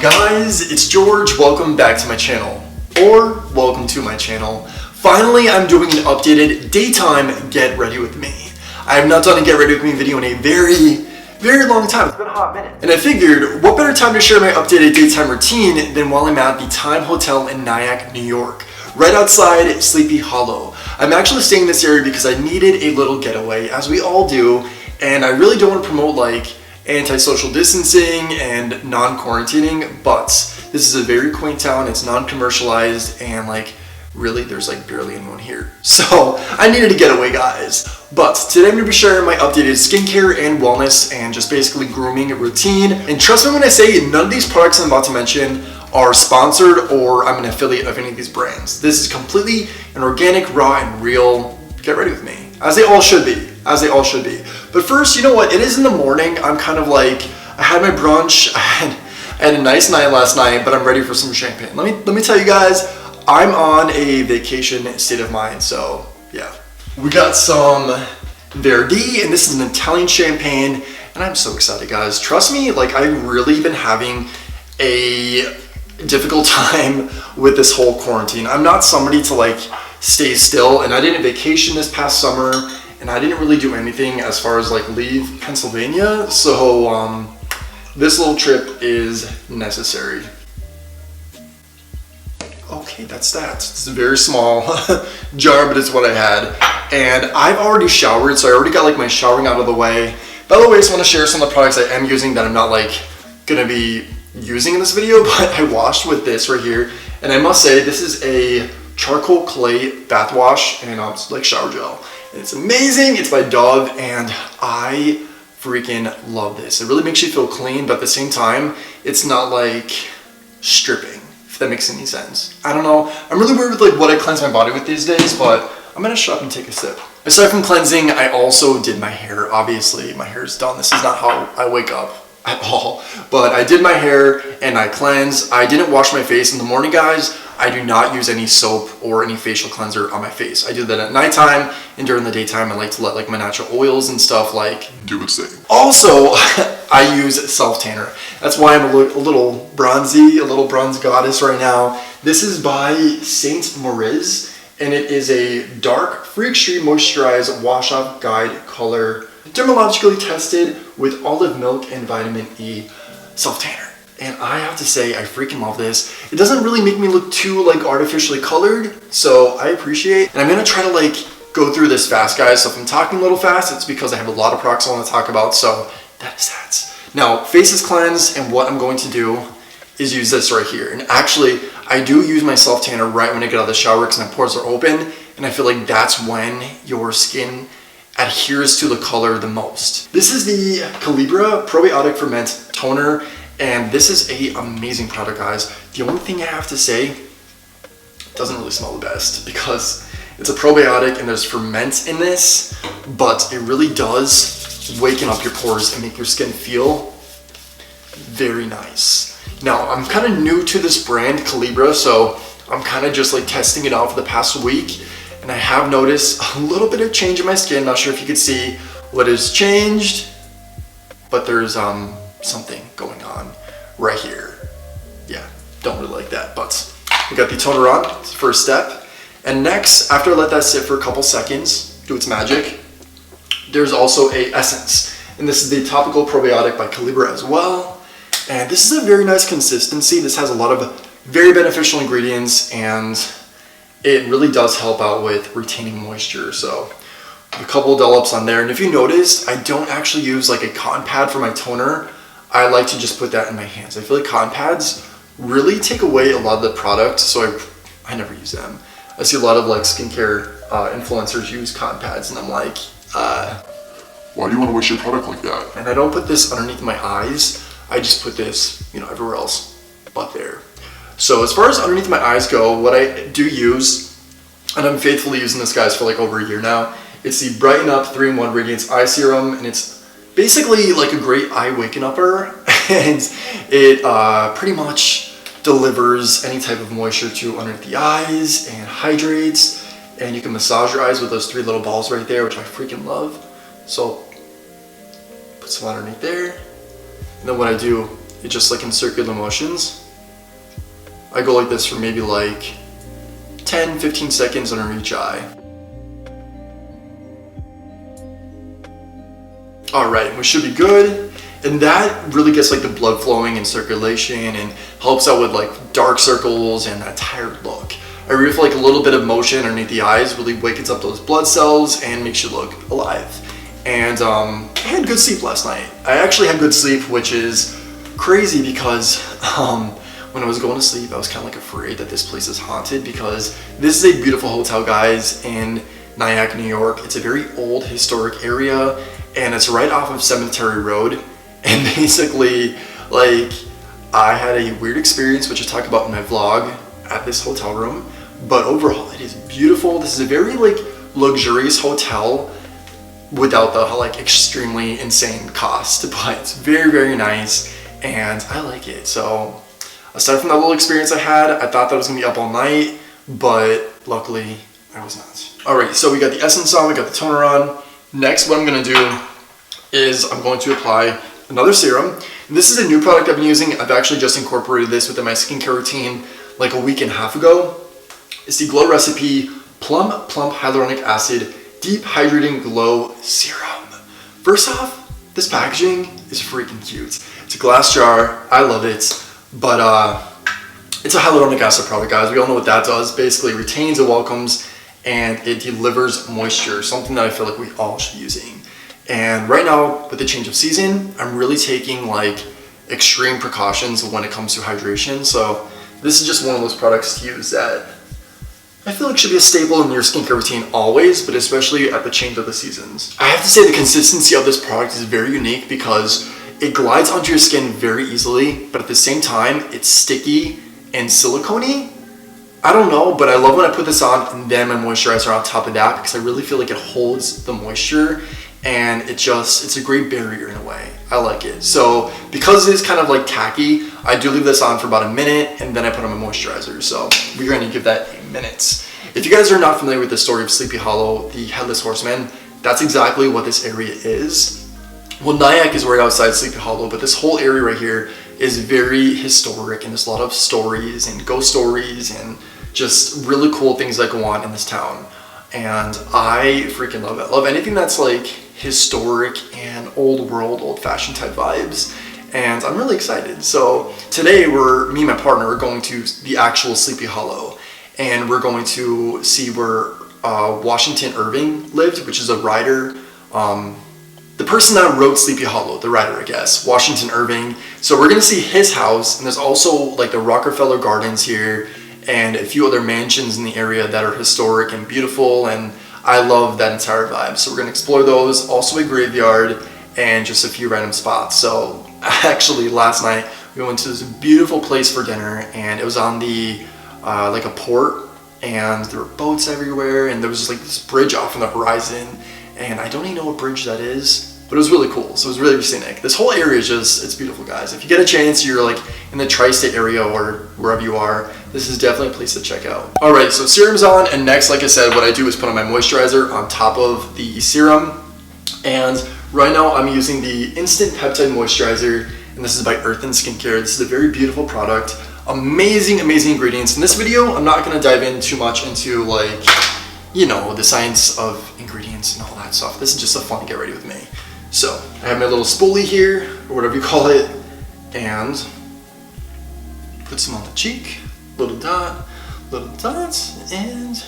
Guys, it's George. Welcome back to my channel, or welcome to my channel. Finally, I'm doing an updated daytime get ready with me. I have not done a get ready with me video in a very long time. It's been a hot minute. And I figured, what better time to share my updated daytime routine than while I'm at the Time Hotel in Nyack, New York, right outside Sleepy Hollow. I'm actually staying in this area because I needed a little getaway, as we all do, and I really don't want to promote like anti-social distancing and non-quarantining, but this is a very quaint town. It's non-commercialized, and like really there's like barely anyone here, so I needed a getaway, guys. But today I'm going to be sharing my updated skincare and wellness and just basically grooming routine. And trust me when I say none of these products I'm about to mention are sponsored or I'm an affiliate of any of these brands. This is completely an organic, raw, and real get ready with me, as they all should be. As they all should be. But first, you know what? It is in the morning. I'm kind of like, I had my brunch. I had a nice night last night, but I'm ready for some champagne. Let me tell you guys, I'm on a vacation state of mind. So yeah, we got some Verdi, and this is an Italian champagne, and I'm so excited, guys. Trust me, like I've really been having a difficult time with this whole quarantine. I'm not somebody to like stay still, and I did a vacation this past summer. And I didn't really do anything as far as like leave Pennsylvania, so this little trip is necessary. Okay, that's that. It's a very small jar, but it's what I had. And I've already showered, so I already got like my showering out of the way. By the way, I just want to share some of the products I am using that I'm not like gonna be using in this video, but I washed with this right here. And I must say, this is a charcoal clay bath wash, and it's like shower gel. It's amazing. It's by Dove, and I freaking love this. It really makes you feel clean, but at the same time, it's not like stripping, if that makes any sense. I don't know. I'm really weird with like what I cleanse my body with these days, but I'm gonna shut up and take a sip. Aside from cleansing, I also did my hair. Obviously, my hair is done. This is not how I wake up at all, but I did my hair and I cleansed. I didn't wash my face in the morning, guys. I do not use any soap or any facial cleanser on my face. I do that at nighttime, and during the daytime I like to let like my natural oils and stuff like do its thing. Also, I use self tanner. That's why I'm a little bronzy, a little bronze goddess right now. This is by MORIZ, and it is a dark, free extreme moisturized wash off guide color, dermatologically tested with olive milk and vitamin E self tanner. And I have to say, I freaking love this. It doesn't really make me look too like artificially colored, so I appreciate. And I'm gonna try to like go through this fast, guys. So if I'm talking a little fast, it's because I have a lot of products I want to talk about. So that is that. Now, face is cleansed, and what I'm going to do is use this right here. And actually, I do use my self tanner right when I get out of the shower because my pores are open, and I feel like that's when your skin adheres to the color the most. This is the CALIBRA Probiotic Ferment Toner. And this is an amazing product, guys. The only thing I have to say, it doesn't really smell the best because it's a probiotic and there's ferment in this, but it really does waken up your pores and make your skin feel very nice. Now, I'm kind of new to this brand, CALIBRA, so I'm kind of just like testing it out for the past week, and I have noticed a little bit of change in my skin. Not sure if you could see what has changed, but there's something going on right here. Yeah, don't really like that, but we got the toner on. It's the first step. And next, after I let that sit for a couple seconds, do its magic, there's also a essence. And this is the topical probiotic by CALIBRA as well. And this is a very nice consistency. This has a lot of very beneficial ingredients, and it really does help out with retaining moisture. So a couple of dollops on there. And if you noticed, I don't actually use like a cotton pad for my toner. I like to just put that in my hands. I feel like cotton pads really take away a lot of the product, so I never use them. I see a lot of like skincare influencers use cotton pads, and I'm like, why do you want to waste your product like that? And I don't put this underneath my eyes. I just put this, you know, everywhere else but there. So as far as underneath my eyes go, what I do use, and I'm faithfully using this, guys, for like over a year now, it's the Brighten Up 3-in-1 Radiance Eye Serum, and it's basically like a great eye waking upper, and it pretty much delivers any type of moisture to underneath the eyes and hydrates, and you can massage your eyes with those 3 little balls right there, which I freaking love. So put some underneath there, and then what I do is just like in circular motions. I go like this for maybe like 10-15 seconds under each eye. Alright, we should be good. And that really gets like the blood flowing and circulation and helps out with like dark circles and that tired look. I really feel like a little bit of motion underneath the eyes really wakens up those blood cells and makes you look alive. And I had good sleep last night. I actually had good sleep, which is crazy because when I was going to sleep, I was kind of like afraid that this place is haunted, because this is a beautiful hotel, guys, in NYACK, New York. It's a very old historic area, and it's right off of Cemetery Road. And basically, like, I had a weird experience, which I talk about in my vlog, at this hotel room. But overall, it is beautiful. This is a very like luxurious hotel without the like extremely insane cost, but it's very, very nice, and I like it. So aside from that little experience I had, I thought that I was gonna be up all night, but luckily I was not. All right, so we got the essence on, we got the toner on. Next, what I'm gonna do is I'm going to apply another serum. And this is a new product I've been using. I've actually just incorporated this within my skincare routine like a week and a half ago. It's the Glow Recipe Plum Hyaluronic Acid Deep Hydrating Glow Serum. First off, this packaging is freaking cute. It's a glass jar, I love it, but it's a hyaluronic acid product, guys. We all know what that does. Basically retains and welcomes, and it delivers moisture, something that I feel like we all should be using. And right now, with the change of season, I'm really taking like extreme precautions when it comes to hydration. So this is just one of those products to use that I feel like should be a staple in your skincare routine always, but especially at the change of the seasons. I have to say the consistency of this product is very unique because it glides onto your skin very easily, but at the same time, it's sticky and silicone-y. I don't know, but I love when I put this on and then my moisturizer on top of that, because I really feel like it holds the moisture, and it's a great barrier in a way. I like it. So because it is kind of like tacky, I do leave this on for about a minute, and then I put on my moisturizer. So we're going to give that a minute. If you guys are not familiar with the story of Sleepy Hollow, the Headless Horseman, that's exactly what this area is. Well, NYACK is right outside Sleepy Hollow, but this whole area right here is very historic, and there's a lot of stories and ghost stories and just really cool things that go on in this town. And I freaking love it. I love anything that's like historic and old world, old fashioned type vibes. And I'm really excited. So today me and my partner are going to the actual Sleepy Hollow, and we're going to see where Washington Irving lived, which is a writer. The person that wrote Sleepy Hollow, the writer, I guess, Washington Irving. So we're gonna see his house, and there's also like the Rockefeller Gardens here, and a few other mansions in the area that are historic and beautiful, and I love that entire vibe. So we're gonna explore those, also a graveyard, and just a few random spots. So actually last night we went to this beautiful place for dinner, and it was on the like a port, and there were boats everywhere, and there was just like this bridge off on the horizon, and I don't even know what bridge that is, but it was really cool. So it was really scenic. This whole area is just, it's beautiful, guys. If you get a chance, you're like in the tri-state area or wherever you are, this is definitely a place to check out. All right, so serum's on, and next, like I said, what I do is put on my moisturizer on top of the serum. And right now I'm using the Instant Peptide Moisturizer, and this is by Earthen Skincare. This is a very beautiful product. Amazing, amazing ingredients. In this video, I'm not gonna dive in too much into like, you know, the science of ingredients and all that stuff. This is just a fun get ready with me. So I have my little spoolie here, or whatever you call it, and put some on the cheek, little dot, and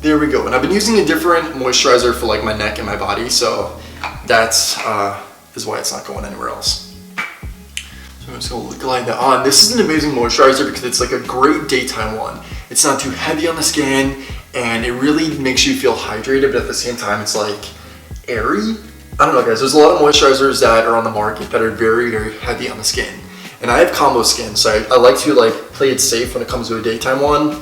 there we go. And I've been using a different moisturizer for like my neck and my body, so that's is why it's not going anywhere else. So I'm just gonna glide that on. This is an amazing moisturizer because it's like a great daytime one. It's not too heavy on the skin, and it really makes you feel hydrated, but at the same time it's like airy. I don't know guys, there's a lot of moisturizers that are on the market that are very, very heavy on the skin. And I have combo skin, so I like to like play it safe when it comes to a daytime one.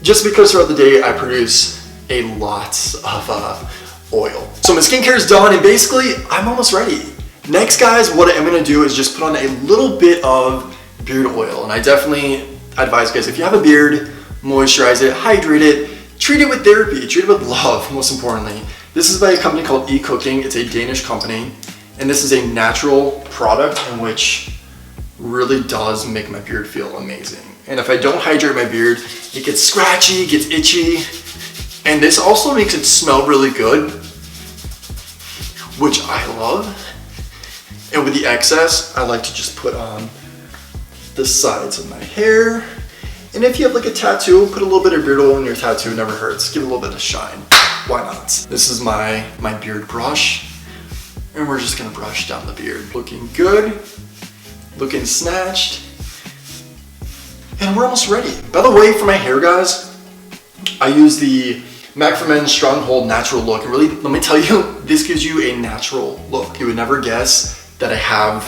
Just because throughout the day I produce a lot of oil. So my skincare is done and basically I'm almost ready. Next guys, what I'm gonna do is just put on a little bit of beard oil. And I definitely advise guys, if you have a beard, moisturize it, hydrate it, treat it with therapy, treat it with love, most importantly. This is by a company called 𝗬𝗄𝘄𝘆. It's a Danish company. And this is a natural product in which really does make my beard feel amazing. And if I don't hydrate my beard, it gets scratchy, gets itchy. And this also makes it smell really good, which I love. And with the excess, I like to just put on the sides of my hair. And if you have like a tattoo, put a little bit of beard oil in your tattoo, it never hurts. Give it a little bit of shine. Why not? This is my beard brush. And we're just gonna brush down the beard. Looking good, looking snatched. And we're almost ready. By the way, for my hair guys, I use the Mack For Men Stronghold Natural Look. And really, let me tell you, this gives you a natural look. You would never guess that I have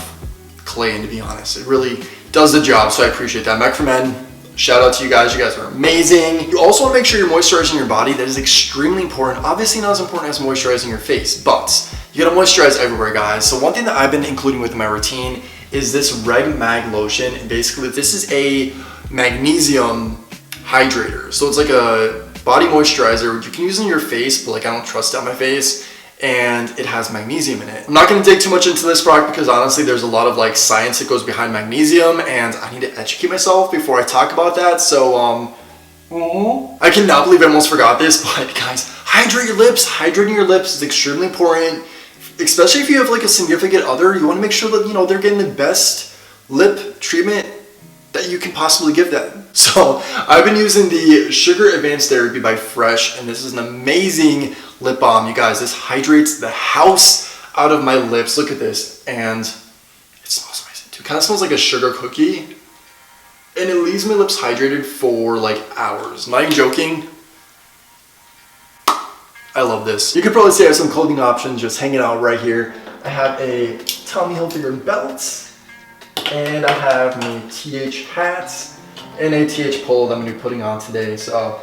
clay in, to be honest. It really does the job, so I appreciate that. Mack For Men, shout out to you guys are amazing. You also want to make sure you're moisturizing your body. That is extremely important. Obviously not as important as moisturizing your face, but you gotta moisturize everywhere guys. So one thing that I've been including with my routine is this Reg Mag lotion. And basically this is a magnesium hydrator. So it's like a body moisturizer. You can use it on your face, but like I don't trust it on my face. And it has magnesium in it. I'm not gonna dig too much into this product because honestly there's a lot of like science that goes behind magnesium and I need to educate myself before I talk about that. So I cannot believe I almost forgot this, but guys, hydrate your lips. Hydrating your lips is extremely important, especially if you have like a significant other. You wanna make sure that, you know, they're getting the best lip treatment that you can possibly give them. So I've been using the Sugar Advanced Therapy by Fresh, and this is an amazing lip balm. You guys, this hydrates the house out of my lips. Look at this, and it smells amazing too. It kind of smells like a sugar cookie, and it leaves my lips hydrated for like hours. Not even joking. I love this. You could probably say I have some clothing options just hanging out right here. I have a Tommy Hilfiger belt, and I have my TH hats and a TH polo that I'm going to be putting on today. So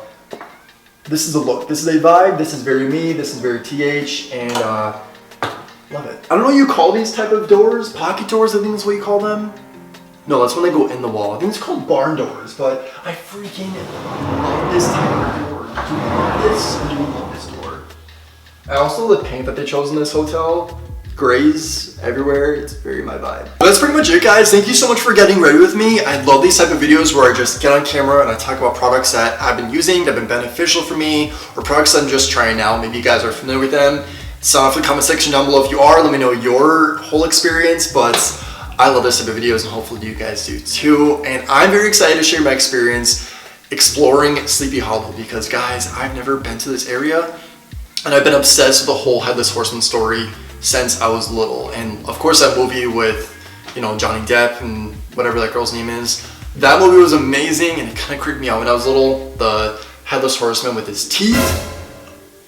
this is a look, this is a vibe, this is very me, this is very TH, and love it. I don't know what you call these type of doors, pocket doors, I think that's what you call them. No, that's when they go in the wall. I think it's called barn doors, but I freaking love this type of door. Do you love this? Do you love this door? I also love the paint that they chose in this hotel. Grays everywhere, it's very my vibe. But that's pretty much it guys. Thank you so much for getting ready with me. I love these type of videos where I just get on camera and I talk about products that I've been using that have been beneficial for me, or products that I'm just trying out. Maybe you guys are familiar with them. Sound off in the comment section down below if you are. Let me know your whole experience, but I love this type of videos and hopefully you guys do too. And I'm very excited to share my experience exploring Sleepy Hollow because guys, I've never been to this area and I've been obsessed with the whole Headless Horseman story since I was little. And of course that movie with, you know, Johnny Depp and whatever that girl's name is, that movie was amazing and it kind of creeped me out when I was little. The Headless Horseman with his teeth,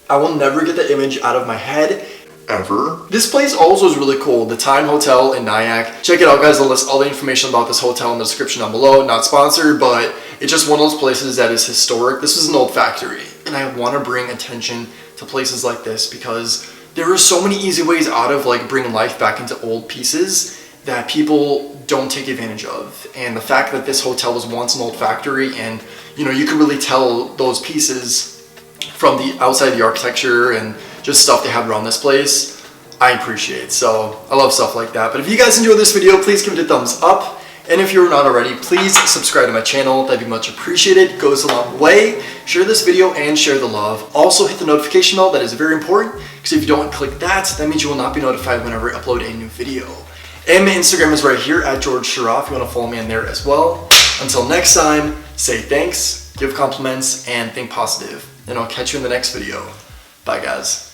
I will never get the image out of my head ever. This place also is really cool, the Time Hotel in NYACK. Check it out guys, I'll list all the information about this hotel in the description down below. Not sponsored, but it's just one of those places that is historic. This is an old factory and I want to bring attention to places like this because there are so many easy ways out of like bringing life back into old pieces that people don't take advantage of. And the fact that this hotel was once an old factory and, you know, you can really tell those pieces from the outside, the architecture and just stuff they have around this place, I appreciate. So I love stuff like that. But if you guys enjoyed this video, please give it a thumbs up. And if you're not already, please subscribe to my channel. That'd be much appreciated. It goes a long way. Share this video and share the love. Also hit the notification bell. That is very important because if you don't click that, that means you will not be notified whenever I upload a new video. And my Instagram is right here at 𝗀𝗄𝘄𝘆 if you want to follow me in there as well. Until next time, say thanks, give compliments, and think positive. And I'll catch you in the next video. Bye guys.